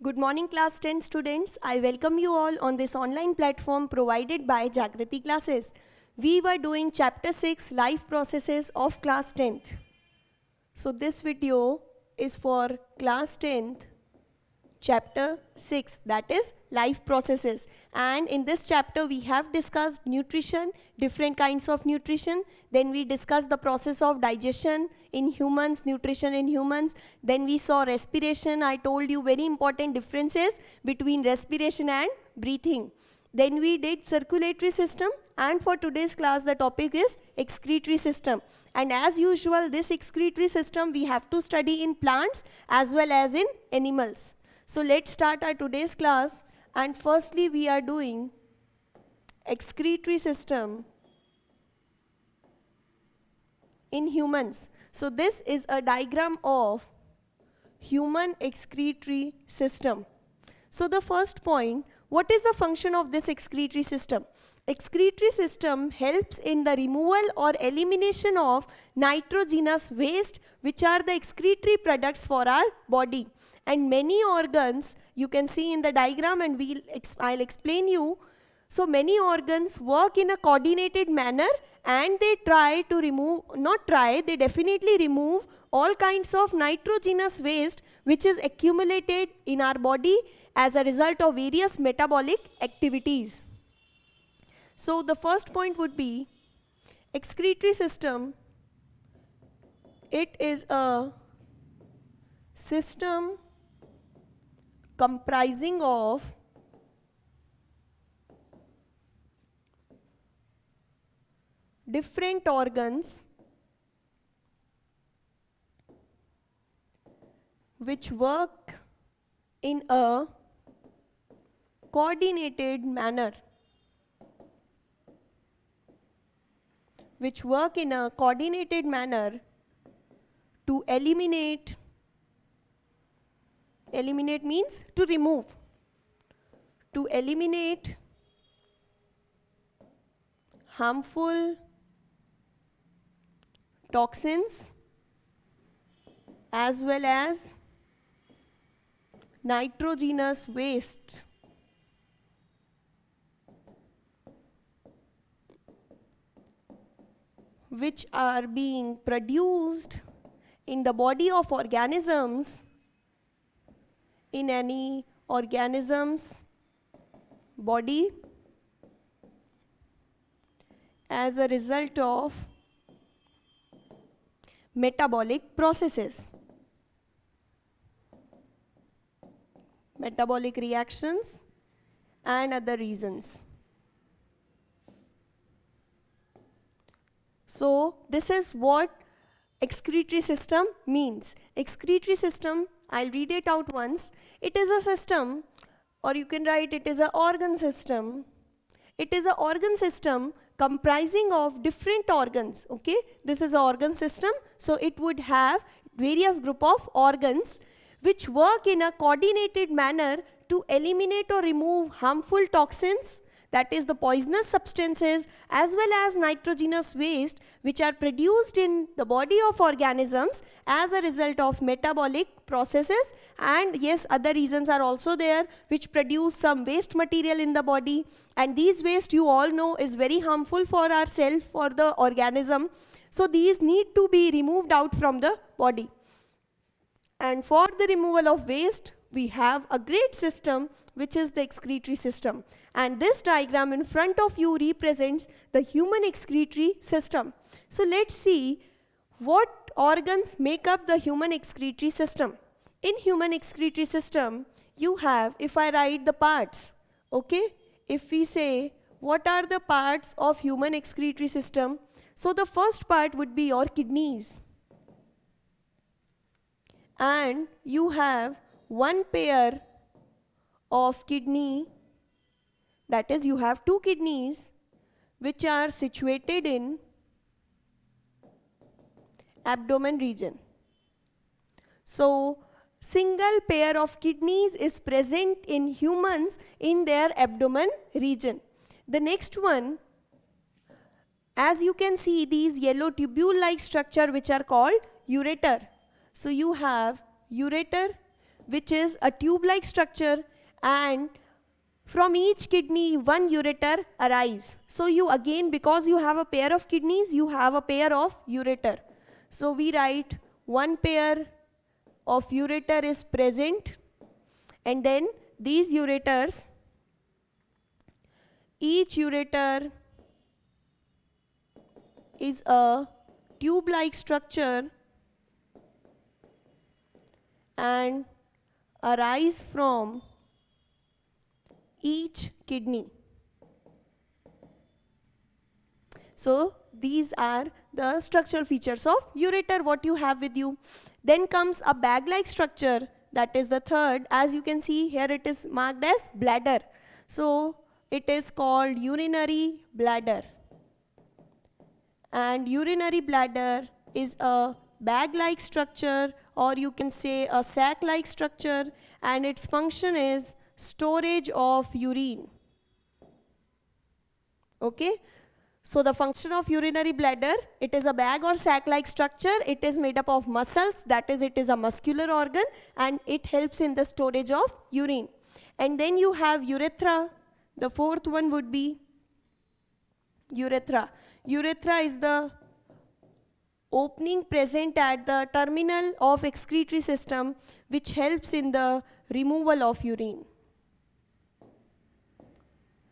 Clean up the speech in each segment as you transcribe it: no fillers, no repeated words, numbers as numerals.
Good morning, class 10 students. I welcome you all on this online platform provided by Jagrati Classes. We were doing chapter 6 life processes of class 10th. So this video is for class 10th chapter 6, that is life processes, and in this chapter we have discussed nutrition, different kinds of nutrition, then we discussed the process of digestion in humans, nutrition in humans, then we saw respiration. I told you very important differences between respiration and breathing. Then we did circulatory system, and for today's class the topic is excretory system. And as usual, this excretory system we have to study in plants as well as in animals. So let's start our today's class, and firstly we are doing excretory system in humans. So this is a diagram of human excretory system. So the first point, what is the function of this excretory system? Excretory system helps in the removal or elimination of nitrogenous waste, which are the excretory products for our body. And many organs you can see in the diagram, and I'll explain you. So many organs work in a coordinated manner, and they they definitely remove all kinds of nitrogenous waste which is accumulated in our body as a result of various metabolic activities. So the first point would be excretory system. It is a system comprising of different organs which work in a coordinated manner. To eliminate. Eliminate means to remove. To eliminate harmful toxins as well as nitrogenous waste. Which are being produced in the body of organisms, in any organism's body, as a result of metabolic processes, metabolic reactions and other reasons. So this is what excretory system means. Excretory system, I'll read it out once. It is a system, or you can write it is an organ system. It is an organ system comprising of different organs. Okay, this is an organ system, so it would have various group of organs which work in a coordinated manner to eliminate or remove harmful toxins, that is the poisonous substances, as well as nitrogenous waste which are produced in the body of organisms as a result of metabolic processes. And yes, other reasons are also there which produce some waste material in the body, and these waste you all know is very harmful for ourselves, for the organism. So these need to be removed out from the body. And for the removal of waste we have a great system which is the excretory system. And this diagram in front of you represents the human excretory system. So let's see what organs make up the human excretory system. In human excretory system, you have, if I write the parts, okay, if we say what are the parts of human excretory system, so the first part would be your kidneys. And you have one pair of kidney, that is you have two kidneys which are situated in abdomen region. So single pair of kidneys is present in humans in their abdomen region. The next one, as you can see, these yellow tubule like structure which are called ureter. So you have ureter which is a tube-like structure, and from each kidney one ureter arise. So you again, because you have a pair of kidneys, you have a pair of ureter. So we write one pair of ureter is present, and then these ureters, each ureter is a tube-like structure and arise from each kidney. So these are the structural features of ureter what you have with you. Then comes a bag-like structure, that is the third. As you can see here, it is marked as bladder. So it is called urinary bladder. And urinary bladder is a bag-like structure, or you can say a sac-like structure, and its function is storage of urine. Okay? So the function of urinary bladder, it is a bag or sac-like structure. It is made up of muscles, that is, it is a muscular organ, and it helps in the storage of urine. And then you have urethra. The fourth one would be urethra. Urethra is the opening present at the terminal of excretory system, which helps in the removal of urine.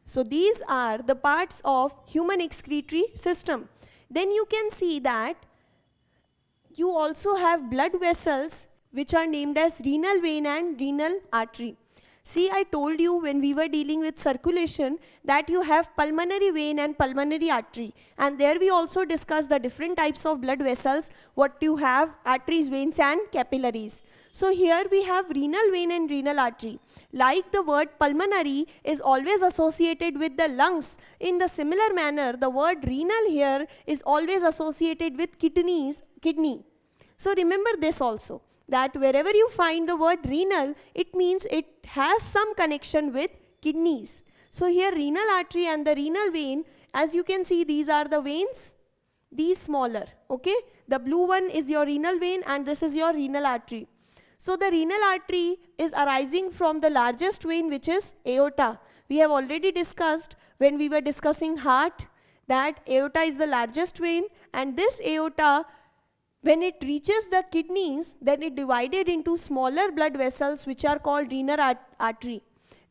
So these are the parts of human excretory system. Then you can see that you also have blood vessels which are named as renal vein and renal artery. See, I told you when we were dealing with circulation that you have pulmonary vein and pulmonary artery, and there we also discussed the different types of blood vessels, what you have, arteries, veins and capillaries. So here we have renal vein and renal artery. Like the word pulmonary is always associated with the lungs, in the similar manner the word renal here is always associated with kidney. So remember this also, that wherever you find the word renal, it means it has some connection with kidneys. So here renal artery and the renal vein, as you can see, these are the veins, these smaller, okay? The blue one is your renal vein and this is your renal artery. So the renal artery is arising from the largest vein, which is aorta. We have already discussed when we were discussing heart that aorta is the largest vein, and this aorta, when it reaches the kidneys, then it divided into smaller blood vessels which are called renal artery.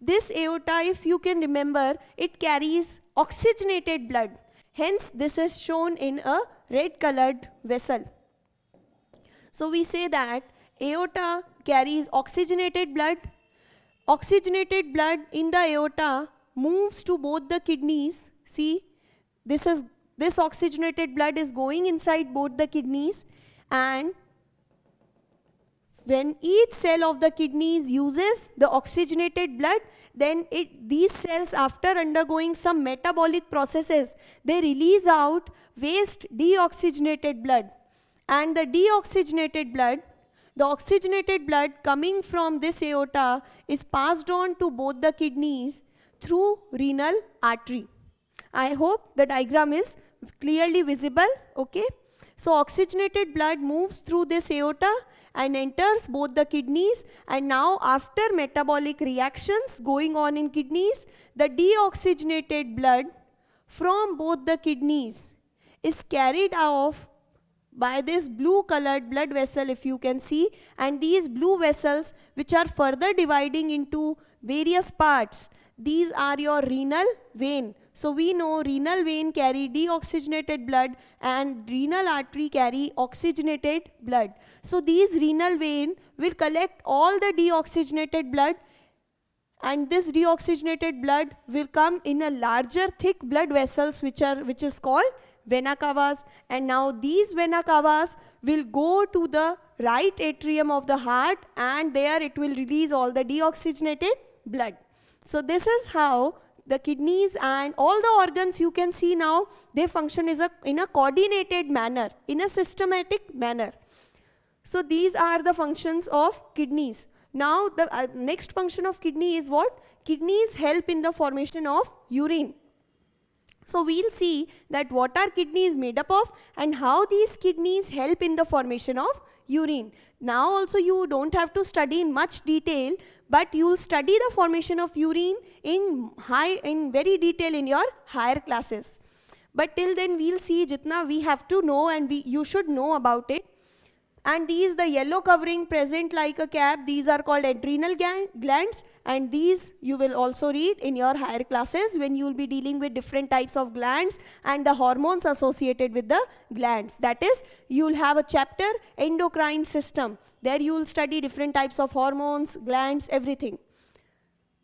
This aorta, if you can remember, it carries oxygenated blood. Hence, this is shown in a red colored vessel. So we say that aorta carries oxygenated blood. Oxygenated blood in the aorta moves to both the kidneys. See, this oxygenated blood is going inside both the kidneys, and when each cell of the kidneys uses the oxygenated blood, then these cells, after undergoing some metabolic processes, they release out waste deoxygenated blood. And the deoxygenated blood, the oxygenated blood coming from this aorta is passed on to both the kidneys through renal artery. I hope the diagram is clearly visible, okay? So oxygenated blood moves through this aorta and enters both the kidneys, and now after metabolic reactions going on in kidneys, the deoxygenated blood from both the kidneys is carried off by this blue colored blood vessel, if you can see, and these blue vessels which are further dividing into various parts, these are your renal vein. So we know renal vein carry deoxygenated blood and renal artery carry oxygenated blood. So these renal vein will collect all the deoxygenated blood, and this deoxygenated blood will come in a larger thick blood vessels which is called vena cavas, and now these vena cavas will go to the right atrium of the heart, and there it will release all the deoxygenated blood. So this is how the kidneys and all the organs, you can see now, they function in a coordinated manner, in a systematic manner. So these are the functions of kidneys. Now the next function of kidney is what? Kidneys help in the formation of urine. So we'll see that what are kidneys made up of and how these kidneys help in the formation of urine. Now also you don't have to study in much detail, but you'll study the formation of urine in very detail in your higher classes. But till then we'll see jitna we have to know and you should know about it. And these, the yellow covering present like a cap, these are called adrenal glands, and these you will also read in your higher classes when you will be dealing with different types of glands and the hormones associated with the glands. That is, you will have a chapter, endocrine system. There you will study different types of hormones, glands, everything.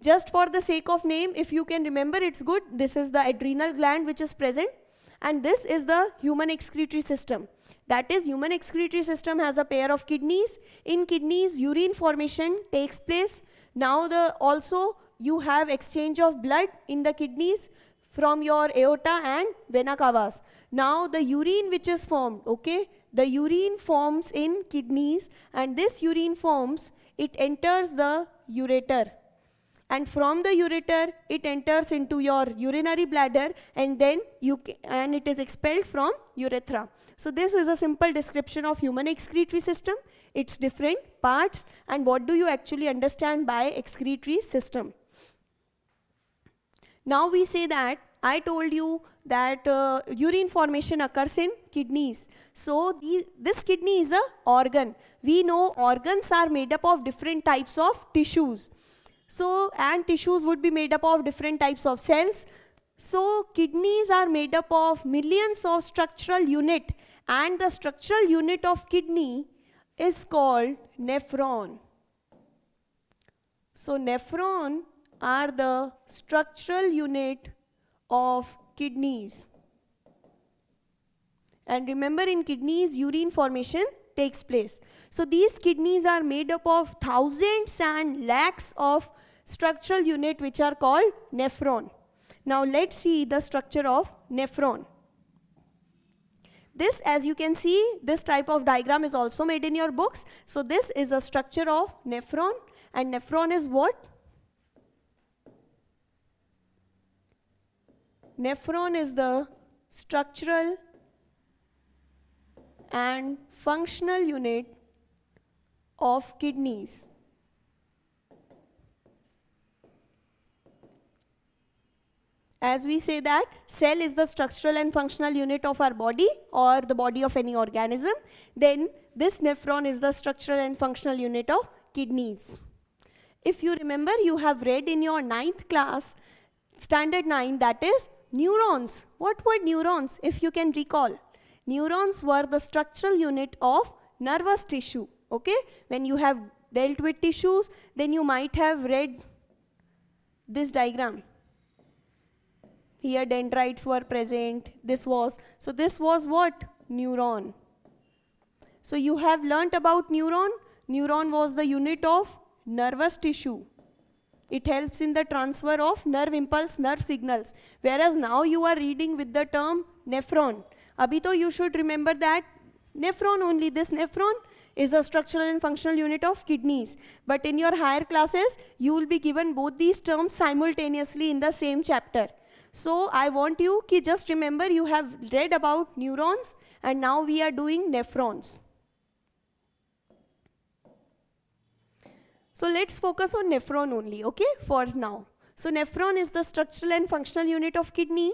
Just for the sake of name, if you can remember, it's good. This is the adrenal gland which is present, and this is the human excretory system. That is, human excretory system has a pair of kidneys. In kidneys, urine formation takes place. Now also you have exchange of blood in the kidneys from your aorta and vena cavas. Now the urine which is formed, okay, the urine forms in kidneys, and this urine forms, it enters the ureter. And from the ureter, it enters into your urinary bladder, and then it is expelled from urethra. So this is a simple description of human excretory system, its different parts, and what do you actually understand by excretory system. Now we say that, I told you that urine formation occurs in kidneys. So this kidney is an organ. We know organs are made up of different types of tissues. So, and tissues would be made up of different types of cells. So, kidneys are made up of millions of structural units, and the structural unit of kidney is called nephron. So, nephron are the structural unit of kidneys. And remember, in kidneys, urine formation takes place. So, these kidneys are made up of thousands and lakhs of structural unit which are called nephron. Now let's see the structure of nephron. This, as you can see, this type of diagram is also made in your books. So this is a structure of nephron, and nephron is what? Nephron is the structural and functional unit of kidneys. As we say that cell is the structural and functional unit of our body or the body of any organism, then this nephron is the structural and functional unit of kidneys. If you remember, you have read in your 9th class, standard 9, that is neurons. What were neurons, if you can recall? Neurons were the structural unit of nervous tissue. Okay? When you have dealt with tissues, then you might have read this diagram. Here dendrites were present, this was what? Neuron. So you have learnt about neuron. Neuron was the unit of nervous tissue. It helps in the transfer of nerve impulse, nerve signals. Whereas now you are reading with the term nephron. Abhito, you should remember that nephron only, this nephron is a structural and functional unit of kidneys. But in your higher classes, you will be given both these terms simultaneously in the same chapter. So I want you to just remember, you have read about neurons, and now we are doing nephrons. So let's focus on nephron only, okay, for now. So nephron is the structural and functional unit of kidney.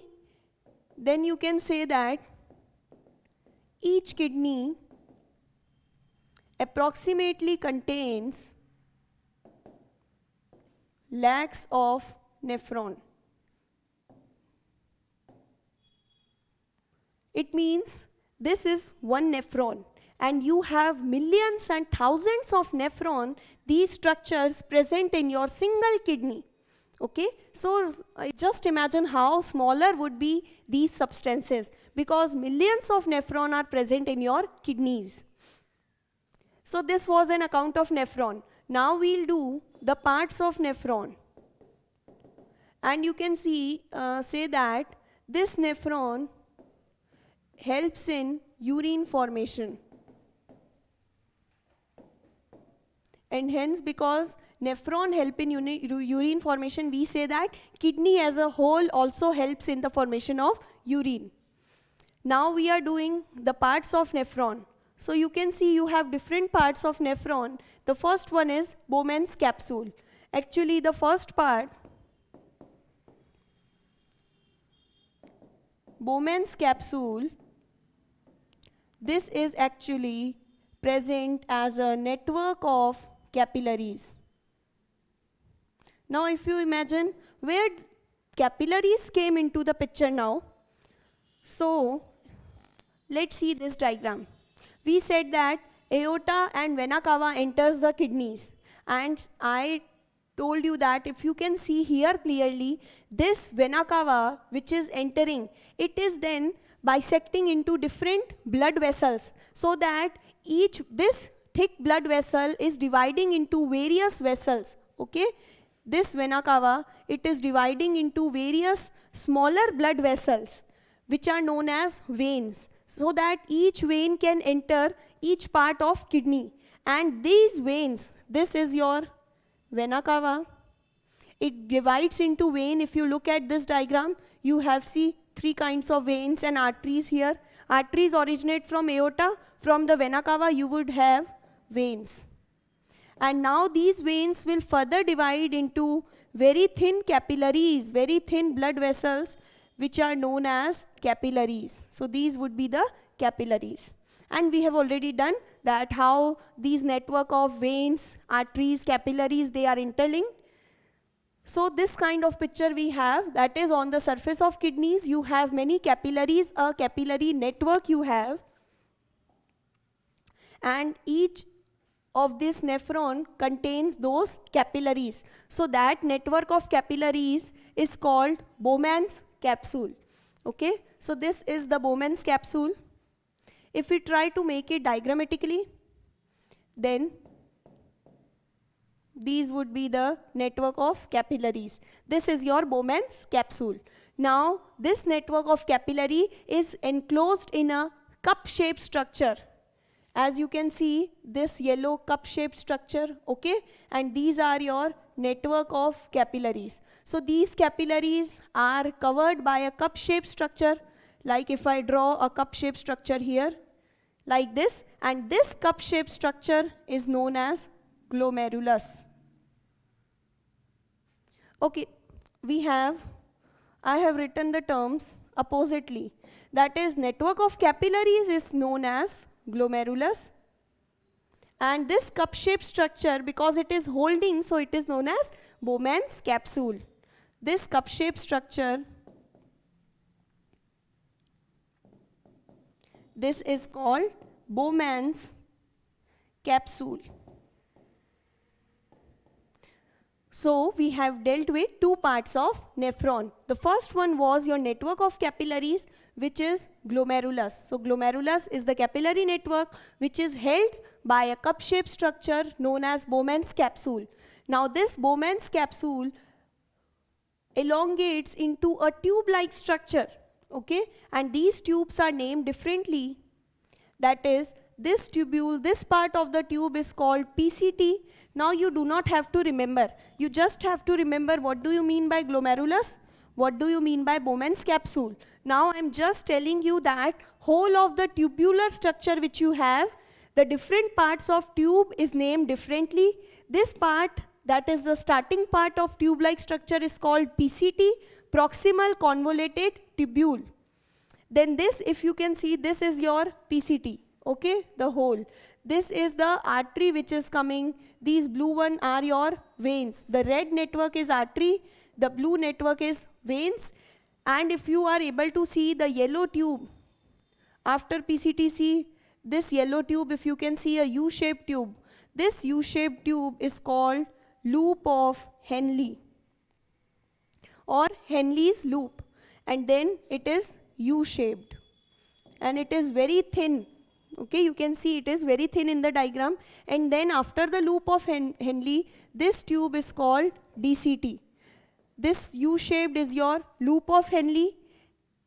Then you can say that each kidney approximately contains lakhs of nephron. It means this is one nephron, and you have millions and thousands of nephron, these structures present in your single kidney. Okay, so just imagine how smaller would be these substances, because millions of nephron are present in your kidneys. So this was an account of nephron. Now we'll do the parts of nephron. And you can see, say that this nephron helps in urine formation. and hence because nephron help in urine formation, we say that kidney as a whole also helps in the formation of urine. Now we are doing the parts of nephron. So you can see you have different parts of nephron. The first one is Bowman's capsule. Actually the first part, Bowman's capsule, this is actually present as a network of capillaries. Now if you imagine where capillaries came into the picture now. So let's see this diagram. We said that aorta and vena cava enters the kidneys, and I told you that if you can see here clearly, this vena cava which is entering, it is then bisecting into different blood vessels, so that this thick blood vessel is dividing into various vessels. Okay, this vena cava, it is dividing into various smaller blood vessels which are known as veins, so that each vein can enter each part of kidney. And these veins, this is your vena cava, it divides into vein. If you look at this diagram, you have see three kinds of veins and arteries here. Arteries originate from aorta. From the vena cava you would have veins. And now these veins will further divide into very thin capillaries, very thin blood vessels, which are known as capillaries. So these would be the capillaries. And we have already done that how these network of veins, arteries, capillaries, they are interlinked. So this kind of picture we have, that is on the surface of kidneys, you have many capillaries, a capillary network you have. And each of this nephron contains those capillaries. So that network of capillaries is called Bowman's capsule. Okay, so this is the Bowman's capsule. If we try to make it diagrammatically, then these would be the network of capillaries. This is your Bowman's capsule. Now this network of capillary is enclosed in a cup-shaped structure. As you can see, this yellow cup-shaped structure, okay, and these are your network of capillaries. So these capillaries are covered by a cup-shaped structure, like if I draw a cup-shaped structure here, like this, and this cup-shaped structure is known as glomerulus. Okay, I have written the terms oppositely. That is, network of capillaries is known as glomerulus, and this cup-shaped structure, because it is holding, so it is known as Bowman's capsule. This cup-shaped structure, this is called Bowman's capsule. So we have dealt with two parts of nephron. The first one was your network of capillaries, which is glomerulus. So glomerulus is the capillary network which is held by a cup-shaped structure known as Bowman's capsule. Now this Bowman's capsule elongates into a tube-like structure, okay, and these tubes are named differently. That is, this tubule, this part of the tube is called PCT. Now you do not have to remember, you just have to remember what do you mean by glomerulus, what do you mean by Bowman's capsule. Now I am just telling you that whole of the tubular structure which you have, the different parts of tube is named differently. This part, that is the starting part of tube-like structure, is called PCT, proximal convoluted tubule. Then this, if you can see, this is your PCT, okay, the whole. This is the artery which is coming. These blue one are your veins. The red network is artery, the blue network is veins. And if you are able to see the yellow tube, after PCTC, this yellow tube, if you can see a U-shaped tube, this U-shaped tube is called loop of Henle or Henle's loop, and then it is U-shaped and it is very thin. Okay, you can see it is very thin in the diagram, and then after the loop of Henle, this tube is called DCT. This U-shaped is your loop of Henle,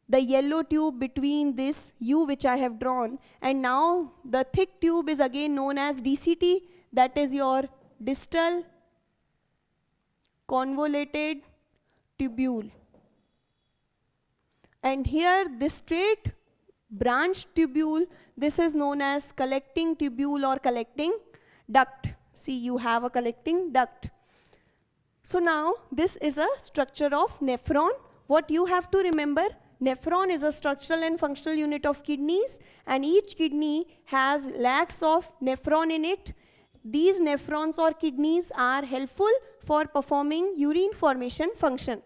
the yellow tube between this U which I have drawn, and now the thick tube is again known as DCT, that is your distal convoluted tubule. And here this straight branch tubule, this is known as collecting tubule or collecting duct. See, you have a collecting duct. So now this is a structure of nephron. What you have to remember, nephron is a structural and functional unit of kidneys, and each kidney has lakhs of nephron in it. These nephrons or kidneys are helpful for performing urine formation function.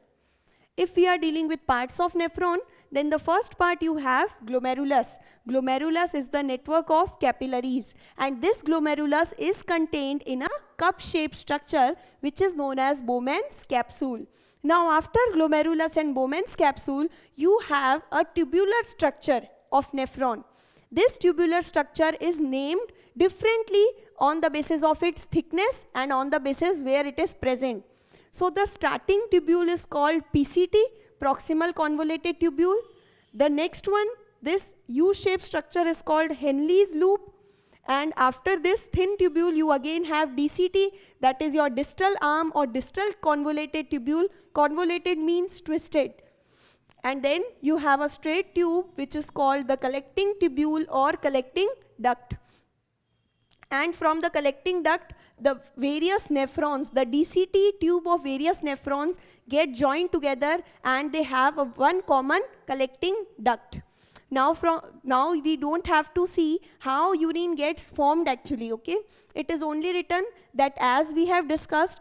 If we are dealing with parts of nephron, then the first part you have glomerulus. Glomerulus is the network of capillaries, and this glomerulus is contained in a cup-shaped structure which is known as Bowman's capsule. Now after glomerulus and Bowman's capsule, you have a tubular structure of nephron. This tubular structure is named differently on the basis of its thickness and on the basis where it is present. So the starting tubule is called PCT, proximal convoluted tubule. The next one, this U-shaped structure is called Henle's loop. And after this thin tubule, you again have DCT, that is your distal arm or distal convoluted tubule. Convoluted means twisted. And then you have a straight tube which is called the collecting tubule or collecting duct. And from the collecting duct, the various nephrons, the DCT tube of various nephrons get joined together and they have one common collecting duct. Now we don't have to see how urine gets formed actually, okay? It is only written that as we have discussed,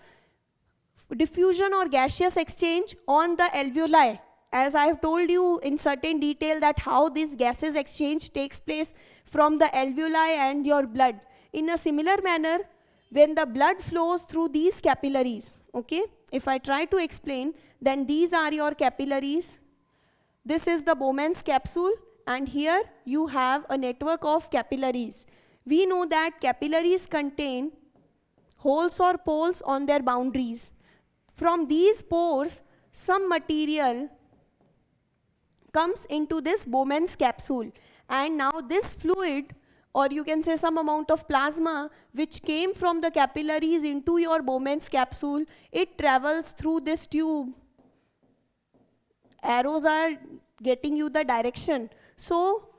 diffusion or gaseous exchange on the alveoli. As I have told you in certain detail that how this gases exchange takes place from the alveoli and your blood. In a similar manner, when the blood flows through these capillaries, okay? If I try to explain, then these are your capillaries. This is the Bowman's capsule, and here you have a network of capillaries. We know that capillaries contain holes or poles on their boundaries. From these pores, some material comes into this Bowman's capsule, and now this fluid, or you can say some amount of plasma which came from the capillaries into your Bowman's capsule, it travels through this tube. Arrows are getting you the direction. So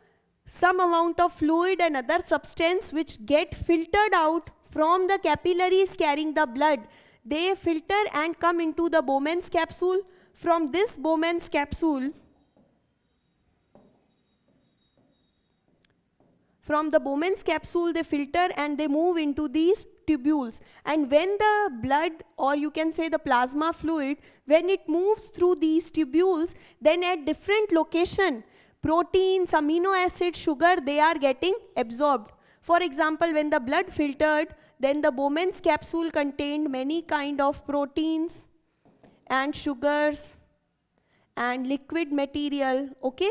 some amount of fluid and other substance which get filtered out from the capillaries carrying the blood, they filter and come into the Bowman's capsule. From this Bowman's capsule, they filter and they move into these tubules. And when the blood, or you can say the plasma fluid, when it moves through these tubules, then at different location, proteins, amino acids, sugar, they are getting absorbed. For example, when the blood filtered, then the Bowman's capsule contained many kind of proteins and sugars and liquid material, okay?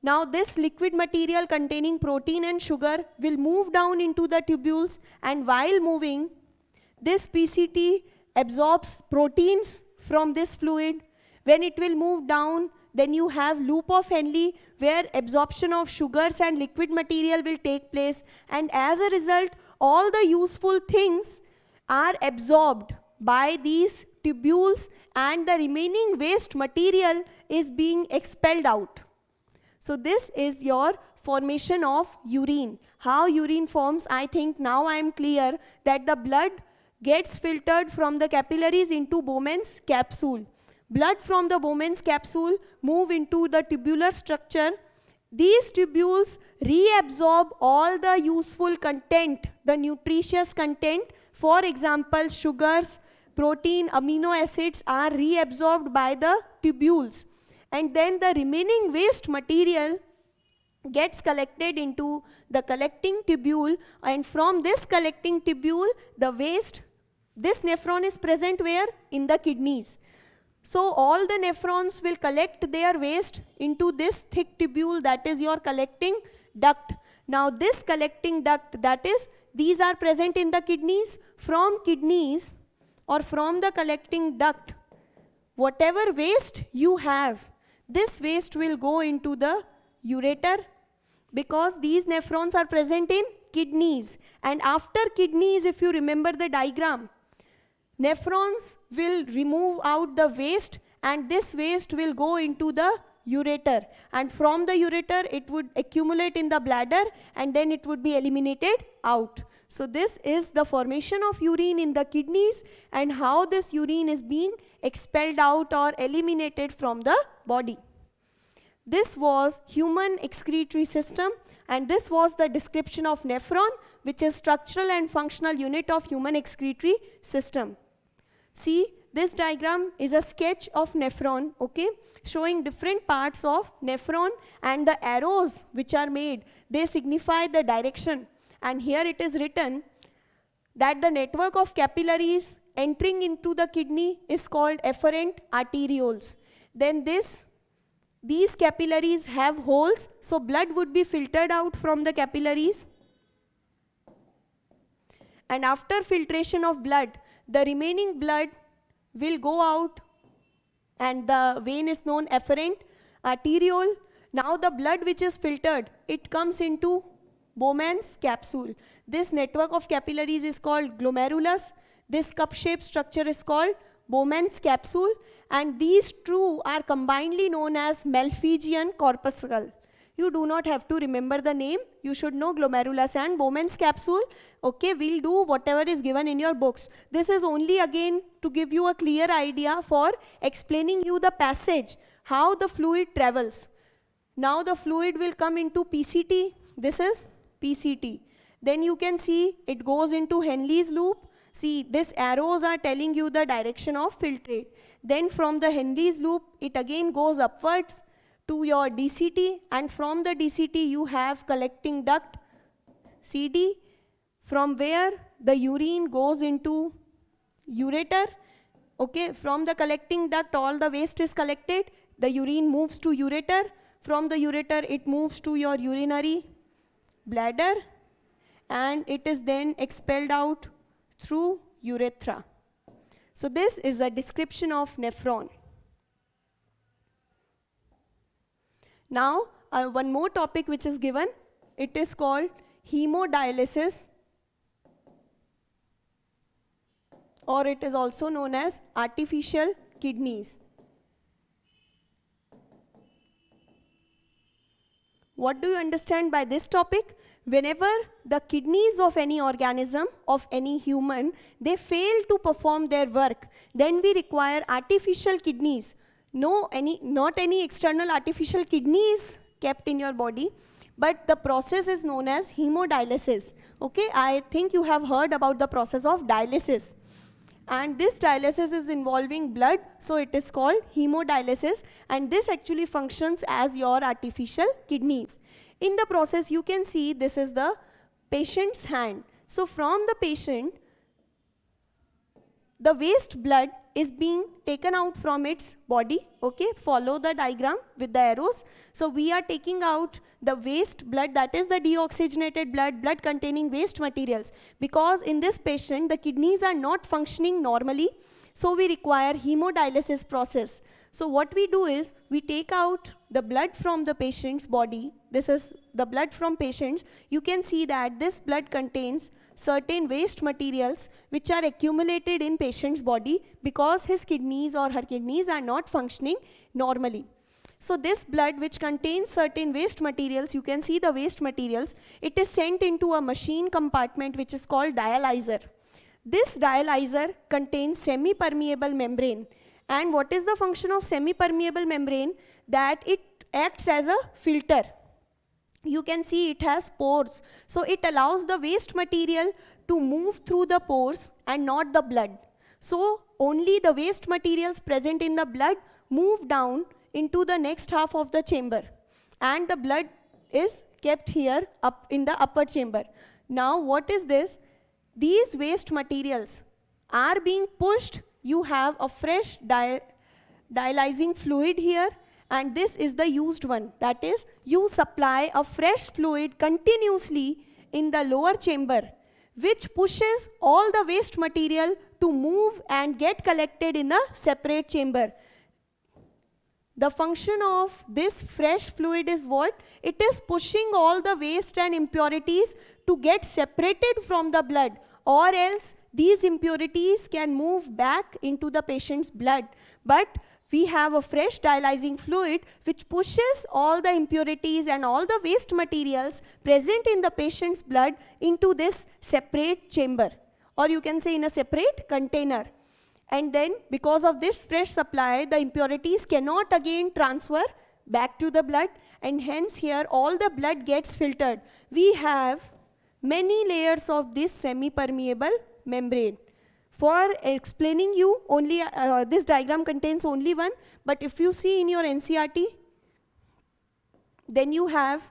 Now this liquid material containing protein and sugar will move down into the tubules, and while moving, this PCT absorbs proteins from this fluid. When it will move down, then you have loop of Henle where absorption of sugars and liquid material will take place, and as a result, all the useful things are absorbed by these tubules and the remaining waste material is being expelled out. So this is your formation of urine. How urine forms, I think now I am clear that the blood gets filtered from the capillaries into Bowman's capsule. Blood from the Bowman's capsule move into the tubular structure. These tubules reabsorb all the useful content, the nutritious content. For example, sugars, protein, amino acids are reabsorbed by the tubules. And then the remaining waste material gets collected into the collecting tubule, and from this collecting tubule, the waste, this nephron is present where? In the kidneys. So all the nephrons will collect their waste into this thick tubule, that is your collecting duct. Now this collecting duct, that is, these are present in the kidneys. From kidneys or from the collecting duct, whatever waste you have, this waste will go into the ureter, because these nephrons are present in kidneys. And after kidneys, if you remember the diagram, nephrons will remove out the waste, and this waste will go into the ureter, and from the ureter it would accumulate in the bladder, and then it would be eliminated out. So this is the formation of urine in the kidneys and how this urine is being expelled out or eliminated from the body. This was human excretory system, and this was the description of nephron, which is structural and functional unit of human excretory system. See, this diagram is a sketch of nephron, okay, showing different parts of nephron, and the arrows which are made, they signify the direction. And here it is written that the network of capillaries entering into the kidney is called efferent arterioles. Then these capillaries have holes, so blood would be filtered out from the capillaries. And after filtration of blood, the remaining blood will go out, and the vein is known efferent arteriole. Now the blood which is filtered, it comes into Bowman's capsule. This network of capillaries is called glomerulus. This cup-shaped structure is called Bowman's capsule, and these two are combinedly known as Malpighian corpuscle. You do not have to remember the name. You should know glomerulus and Bowman's capsule. Okay, we'll do whatever is given in your books. This is only again to give you a clear idea for explaining you the passage, how the fluid travels. Now the fluid will come into PCT. This is PCT. Then you can see it goes into Henle's loop. See, these arrows are telling you the direction of filtrate. Then from the Henle's loop, it again goes upwards to your DCT, and from the DCT you have collecting duct CD, from where the urine goes into ureter. Okay, from the collecting duct all the waste is collected, the urine moves to ureter, from the ureter it moves to your urinary bladder, and it is then expelled out through urethra. So this is a description of nephron. Now one more topic which is given, it is called hemodialysis, or it is also known as artificial kidneys. What do you understand by this topic? Whenever the kidneys of any organism, of any human, they fail to perform their work, then we require artificial kidneys. Not any external artificial kidneys kept in your body, but the process is known as hemodialysis. Okay, I think you have heard about the process of dialysis. And this dialysis is involving blood, so it is called hemodialysis, and this actually functions as your artificial kidneys. In the process, you can see this is the patient's hand. So from the patient, the waste blood is being taken out from its body. Okay, follow the diagram with the arrows. So we are taking out the waste blood, that is the deoxygenated blood containing waste materials, because in this patient the kidneys are not functioning normally, so we require hemodialysis process. So what we do is we take out the blood from the patient's body. This is the blood from patients. You can see that this blood contains certain waste materials which are accumulated in patient's body because his kidneys or her kidneys are not functioning normally. So this blood which contains certain waste materials, you can see the waste materials, it is sent into a machine compartment which is called dialyzer. This dialyzer contains semi-permeable membrane. And what is the function of semi-permeable membrane? That it acts as a filter. You can see it has pores. So it allows the waste material to move through the pores and not the blood. So only the waste materials present in the blood move down into the next half of the chamber, and the blood is kept here up in the upper chamber. Now what is this? These waste materials are being pushed. You have a fresh dialyzing fluid here, and this is the used one. That is, you supply a fresh fluid continuously in the lower chamber, which pushes all the waste material to move and get collected in a separate chamber. The function of this fresh fluid is what? It is pushing all the waste and impurities to get separated from the blood, or else these impurities can move back into the patient's blood. But we have a fresh dialyzing fluid which pushes all the impurities and all the waste materials present in the patient's blood into this separate chamber, or you can say in a separate container. And then because of this fresh supply, the impurities cannot again transfer back to the blood, and hence here all the blood gets filtered. We have many layers of this semi-permeable membrane. For explaining you, only this diagram contains only one, but if you see in your NCERT, then you have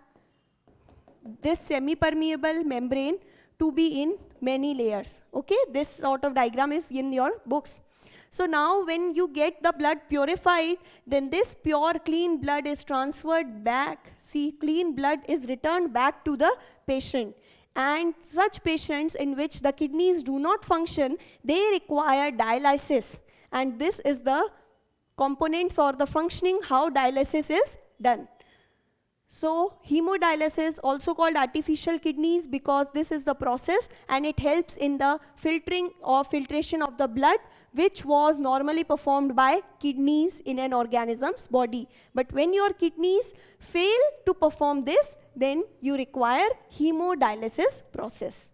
this semi-permeable membrane to be in many layers. Okay, this sort of diagram is in your books. So now when you get the blood purified, then this pure clean blood is transferred back. See, clean blood is returned back to the patient. And such patients in which the kidneys do not function, they require dialysis. And this is the components or the functioning how dialysis is done. So hemodialysis, also called artificial kidneys, because this is the process and it helps in the filtering or filtration of the blood, which was normally performed by kidneys in an organism's body. But when your kidneys fail to perform this, then you require hemodialysis process.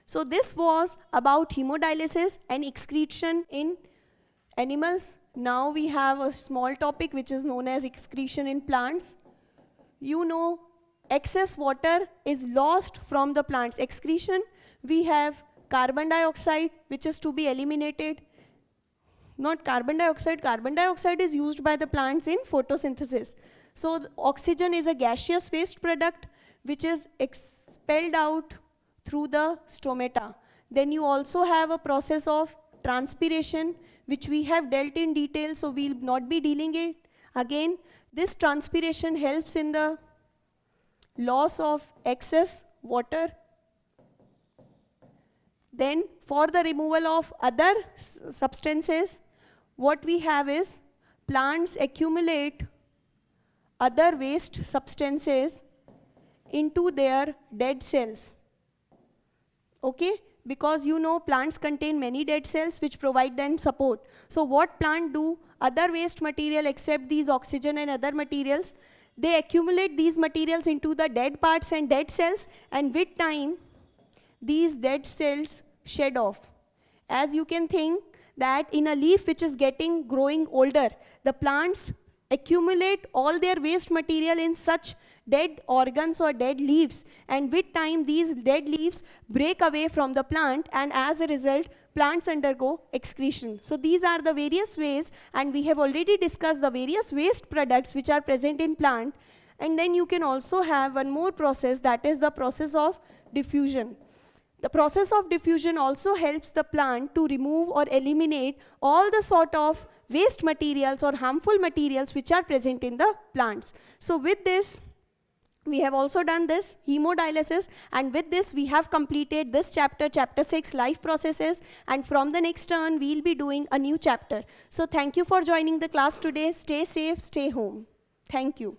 So this was about hemodialysis and excretion in animals. Now we have a small topic which is known as excretion in plants. You know, excess water is lost from the plant's excretion. We have carbon dioxide which is to be eliminated. Not carbon dioxide is used by the plants in photosynthesis. So oxygen is a gaseous waste product which is expelled out through the stomata. Then you also have a process of transpiration which we have dealt in detail, so we'll not be dealing it again. This transpiration helps in the loss of excess water. Then for the removal of other substances, what we have is plants accumulate other waste substances into their dead cells. Okay? Because you know plants contain many dead cells which provide them support. So what plant do? Other waste material except these oxygen and other materials, they accumulate these materials into the dead parts and dead cells, and with time these dead cells shed off. As you can think that in a leaf which is growing older, the plants accumulate all their waste material in such dead organs or dead leaves, and with time these dead leaves break away from the plant, and as a result plants undergo excretion. So these are the various ways, and we have already discussed the various waste products which are present in plant. And then you can also have one more process, that is the process of diffusion. The process of diffusion also helps the plant to remove or eliminate all the sort of waste materials or harmful materials which are present in the plants. So with this, we have also done this hemodialysis, and with this we have completed this chapter, chapter 6, life processes, and from the next turn we'll be doing a new chapter. So thank you for joining the class today. Stay safe, stay home. Thank you.